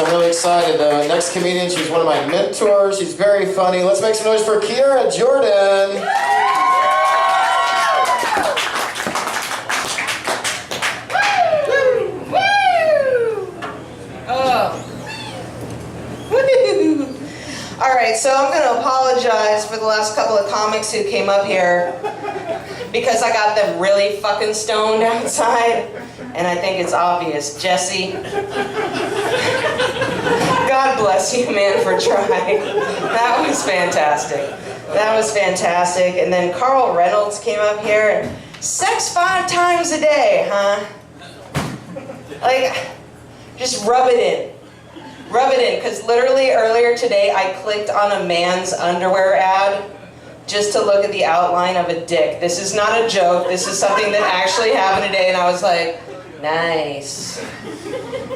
I'm really excited. Next comedian, she's one of my mentors. She's very funny. Let's make some noise for Kiera Jordan. Alright, so I'm going to apologize for the last couple of comics who came up here because I got them really fucking stoned outside, and I think it's obvious. Jesse, God bless you, man, for trying. That was fantastic. That was fantastic. And then Carl Reynolds came up here, and sex 5 times a day, huh? Like, just rub it in. Rub it in, because literally earlier today I clicked on a man's underwear ad just to look at the outline of a dick. This is not a joke. This is something that actually happened today, and I was like, nice.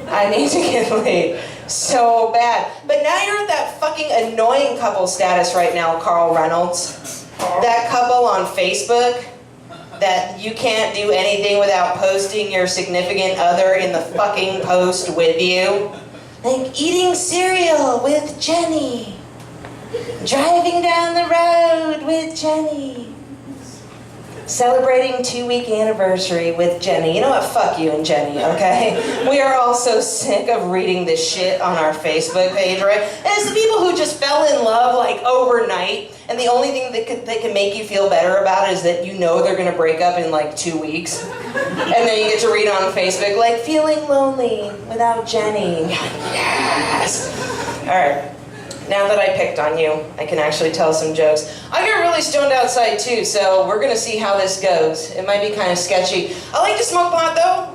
I need to get laid so bad. But now you're at that fucking annoying couple status right now, Carl Reynolds. That couple on Facebook that you can't do anything without posting your significant other in the fucking post with you. Like eating cereal with Jenny. Driving down the road with Jenny. Celebrating 2-week anniversary with Jenny. You know what? Fuck you and Jenny, okay? We are all so sick of reading this shit on our Facebook page, right? And it's the people who just fell in love like overnight, and the only thing that can make you feel better about it is that you know they're gonna break up in like 2 weeks. And then you get to read on Facebook, like, feeling lonely without Jenny. Yes! Alright. Now that I picked on you, I can actually tell some jokes. I get really stoned outside too, so we're gonna see how this goes. It might be kind of sketchy. I like to smoke pot though.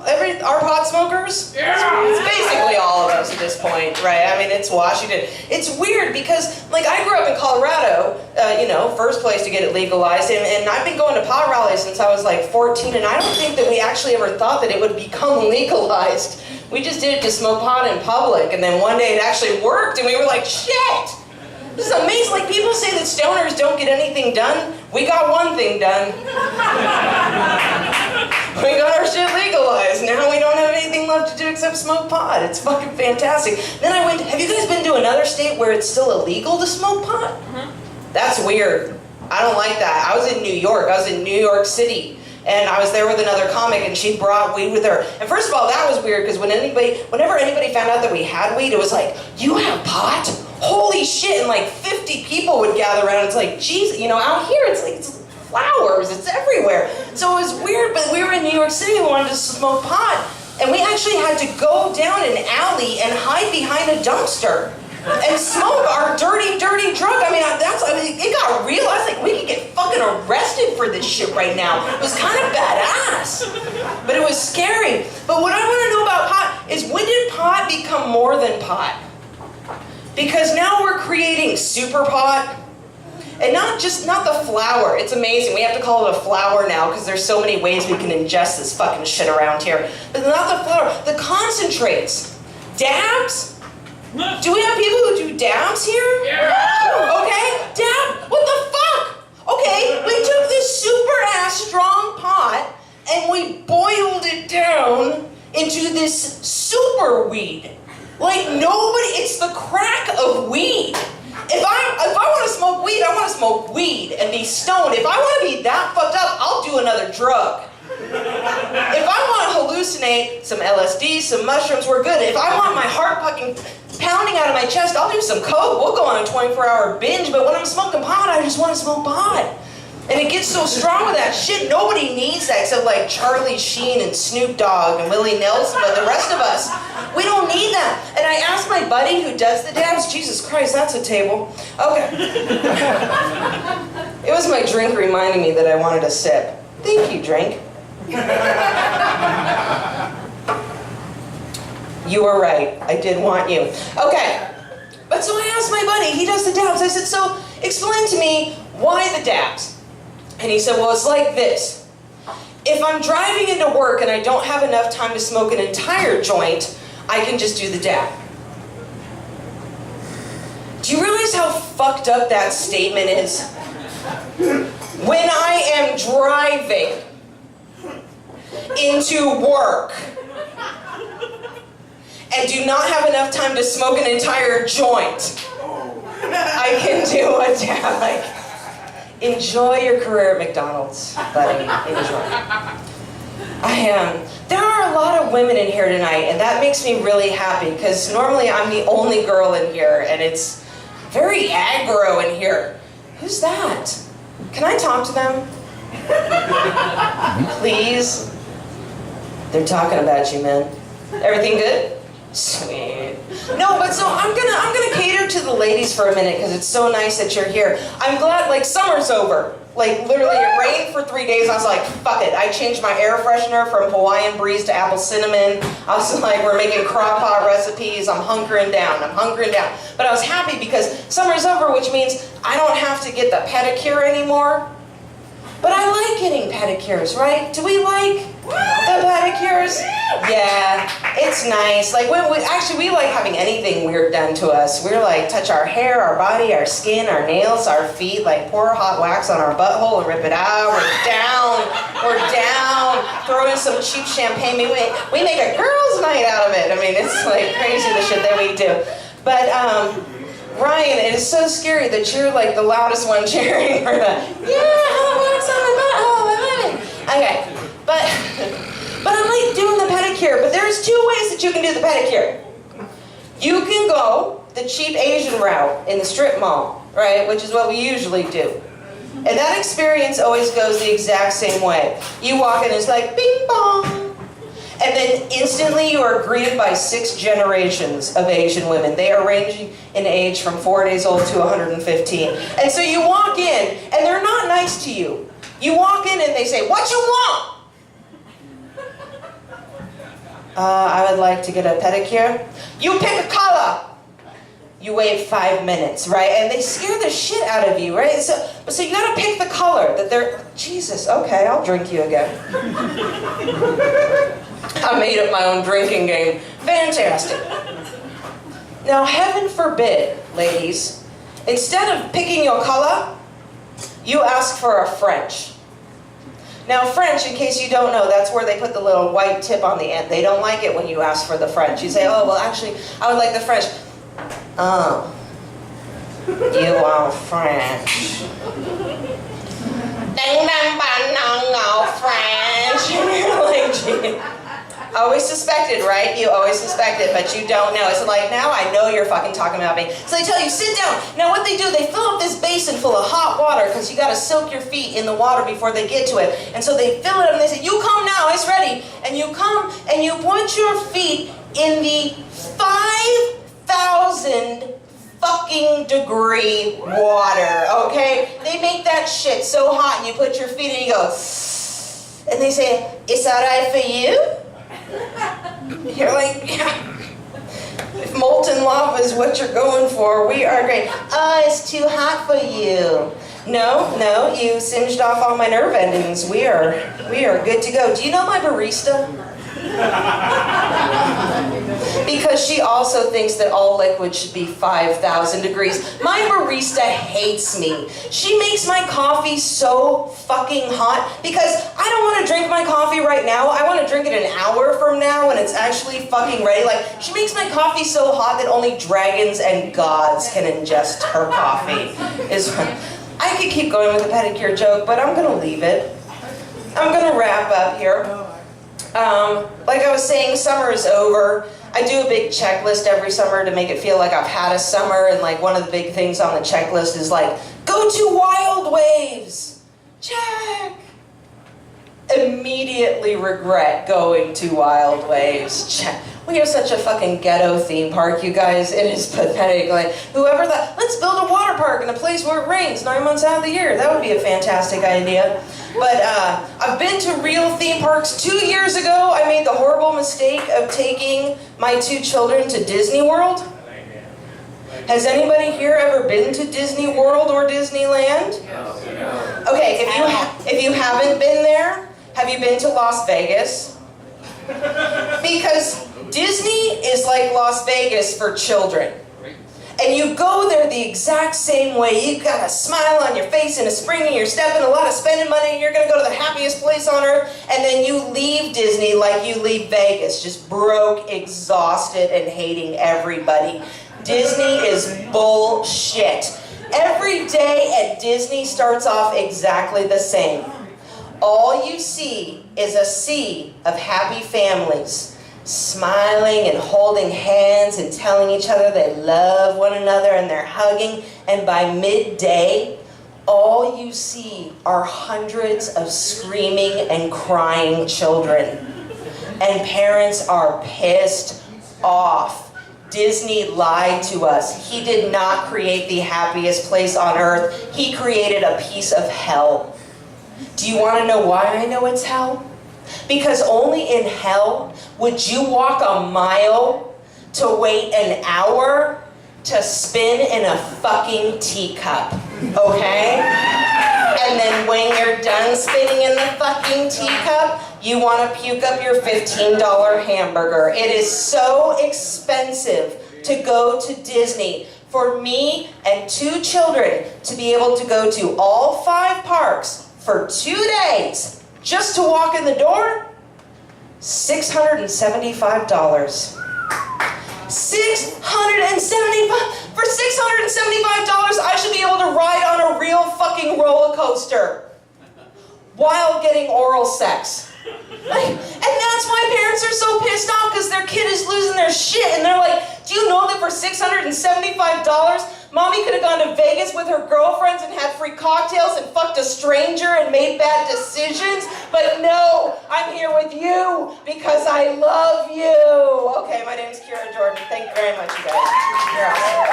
Our pot smokers? Yeah! It's basically all of us at this point, right? I mean, it's Washington. It's weird because, like, I grew up in Colorado, first place to get it legalized, and I've been going to pot rallies since I was like 14, and I don't think that we actually ever thought that it would become legalized. We just did it to smoke pot in public, and then one day it actually worked, and we were like, shit! This is amazing. Like, people say that stoners don't get anything done. We got one thing done. We got our shit legalized. Now we don't have anything left to do except smoke pot. It's fucking fantastic. Then I went, have you guys been to another state where it's still illegal to smoke pot? Mm-hmm. That's weird. I don't like that. I was in New York. I was in New York City. And I was there with another comic, and she brought weed with her. And first of all, that was weird, because whenever anybody found out that we had weed, it was like, you have pot? Holy shit, and like 50 people would gather around. It's like, geez, out here, it's flowers, it's everywhere. So it was weird, but we were in New York City, we wanted to smoke pot, and we actually had to go down an alley and hide behind a dumpster and smoke our dirty, dirty drug. It got real. I was like, we could get fucking arrested for this shit right now. It was kind of badass, but it was scary. But what I want to know about pot is, when did pot become more than pot? Because now we're creating super pot, and not the flour. It's amazing. We have to call it a flour now because there's so many ways we can ingest this fucking shit around here. But not the flour, the concentrates. Dabs? Do we have people who do dabs here? Yeah. Okay, dab, what the fuck? Okay, we took this super ass strong pot and we boiled it down into this super weed. Like it's the crack of weed. If I want to smoke weed, I want to smoke weed and be stoned. If I want to be that fucked up, I'll do another drug. If I want to hallucinate, some LSD, some mushrooms, we're good. If I want my heart fucking pounding out of my chest, I'll do some coke. We'll go on a 24-hour binge, but when I'm smoking pot, I just want to smoke pot. And it gets so strong with that shit, nobody needs that except like Charlie Sheen and Snoop Dogg and Willie Nelson, but the rest of us, we don't need that. And I asked my buddy who does the dabs, Jesus Christ, that's a table. Okay. It was my drink reminding me that I wanted a sip. Thank you, drink. You were right, I did want you. Okay, but so I asked my buddy, he does the dabs, I said, so explain to me why the dabs? And he said, well, it's like this. If I'm driving into work and I don't have enough time to smoke an entire joint, I can just do the dab. Do you realize how fucked up that statement is? When I am driving into work and do not have enough time to smoke an entire joint, I can do a dab. Like, enjoy your career at McDonald's, buddy. Enjoy. There are a lot of women in here tonight, and that makes me really happy, because normally I'm the only girl in here, and it's very aggro in here. Who's that? Can I talk to them? Please? They're talking about you, man. Everything good? Sweet. No, but so I'm gonna cater to the ladies for a minute, because it's so nice that you're here. I'm glad, like, summer's over. Like, literally, it rained for 3 days, and I was like, fuck it. I changed my air freshener from Hawaiian Breeze to apple cinnamon. I was like, we're making crock pot recipes. I'm hunkering down. But I was happy because summer's over, which means I don't have to get the pedicure anymore. But I like getting pedicures, right? Do we like the pedicures? Yeah, it's nice. Like, we like having anything weird done to us. We're like, touch our hair, our body, our skin, our nails, our feet, like pour hot wax on our butthole and rip it out. We're down, throw in some cheap champagne. We make a girls' night out of it. I mean, it's like crazy the shit that we do. But, Ryan, it is so scary that you're like the loudest one cheering for the, okay, but I like doing the pedicure, but there's 2 ways that you can do the pedicure. You can go the cheap Asian route in the strip mall, right, which is what we usually do. And that experience always goes the exact same way. You walk in and it's like, bing bong. And then instantly you are greeted by 6 generations of Asian women. They are ranging in age from 4 days old to 115. And so you walk in, and they're not nice to you. You walk in and they say, what you want? I would like to get a pedicure. You pick a color. You wait 5 minutes, right? And they scare the shit out of you, right? So you gotta pick the color that they're, Jesus, okay, I'll drink you again. I made up my own drinking game. Fantastic. Now, heaven forbid, ladies, instead of picking your color, you ask for a French. Now, French, in case you don't know, that's where they put the little white tip on the end. They don't like it when you ask for the French. You say, oh, well, actually, I would like the French. Oh, you want French. Ding dang bang no French. You're like, gee. Always suspected, right? You always suspected, but you don't know. It's like, now I know you're fucking talking about me. So they tell you, sit down. Now what they do, they fill up this basin full of hot water, because you got to soak your feet in the water before they get to it. And so they fill it up and they say, you come now, it's ready. And you come and you put your feet in the 5,000 fucking degree water, okay? They make that shit so hot and you put your feet in and you go, and they say, it's all right for you? You're like, yeah. If molten lava is what you're going for, we are great. Oh, it's too hot for you. No, you singed off all my nerve endings. We are good to go. Do you know my barista? Because she also thinks that all liquid should be 5,000 degrees. My barista hates me. She makes my coffee so fucking hot because I don't want to drink my coffee right now. I want to drink it an hour from now when it's actually fucking ready. Like, she makes my coffee so hot that only dragons and gods can ingest her coffee. I could keep going with the pedicure joke, but I'm going to leave it. I'm going to wrap up here. Like I was saying, summer is over. I do a big checklist every summer to make it feel like I've had a summer, and like one of the big things on the checklist is like, go to Wild Waves. Check. Immediately regret going to Wild Waves. Check. We have such a fucking ghetto theme park, you guys. It is pathetic. Like, let's build a water park in a place where it rains 9 months out of the year. That would be a fantastic idea. But I've been to real theme parks. 2 years ago, I made the horrible mistake of taking my 2 children to Disney World. Has anybody here ever been to Disney World or Disneyland? Okay, if you haven't been there, have you been to Las Vegas? Because Disney is like Las Vegas for children. And you go there the exact same way. You got a smile on your face and a spring in your step and a lot of spending money, and you're going to go to the happiest place on earth, and then you leave Disney like you leave Vegas, just broke, exhausted, and hating everybody. Disney is bullshit. Every day at Disney starts off exactly the same. All you see is a sea of happy families, smiling and holding hands and telling each other they love one another and they're hugging. And by midday, all you see are hundreds of screaming and crying children. And parents are pissed off. Disney lied to us. He did not create the happiest place on earth. He created a piece of hell. Do you want to know why I know it's hell? Because only in hell would you walk a mile to wait an hour to spin in a fucking teacup, okay? And then when you're done spinning in the fucking teacup, you want to puke up your $15 hamburger. It is so expensive to go to Disney. For me and 2 children to be able to go to all 5 parks for 2 days just to walk in the door, $675. For $675, I should be able to ride on a real fucking roller coaster while getting oral sex. And that's why parents are so pissed off, because their kid is losing their shit, and they're like, do you know that for $675, Mommy could have gone to Vegas with her girlfriends and had free cocktails and fucked a stranger and made bad decisions? But no, I'm here with you because I love you. Okay, my name's Kira Jordan. Thank you very much, you guys. You're awesome.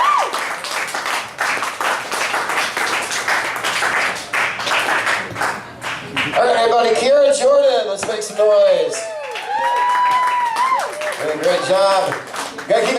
All right, everybody, Kira Jordan, let's make some noise. Doing a great job. Gotta keep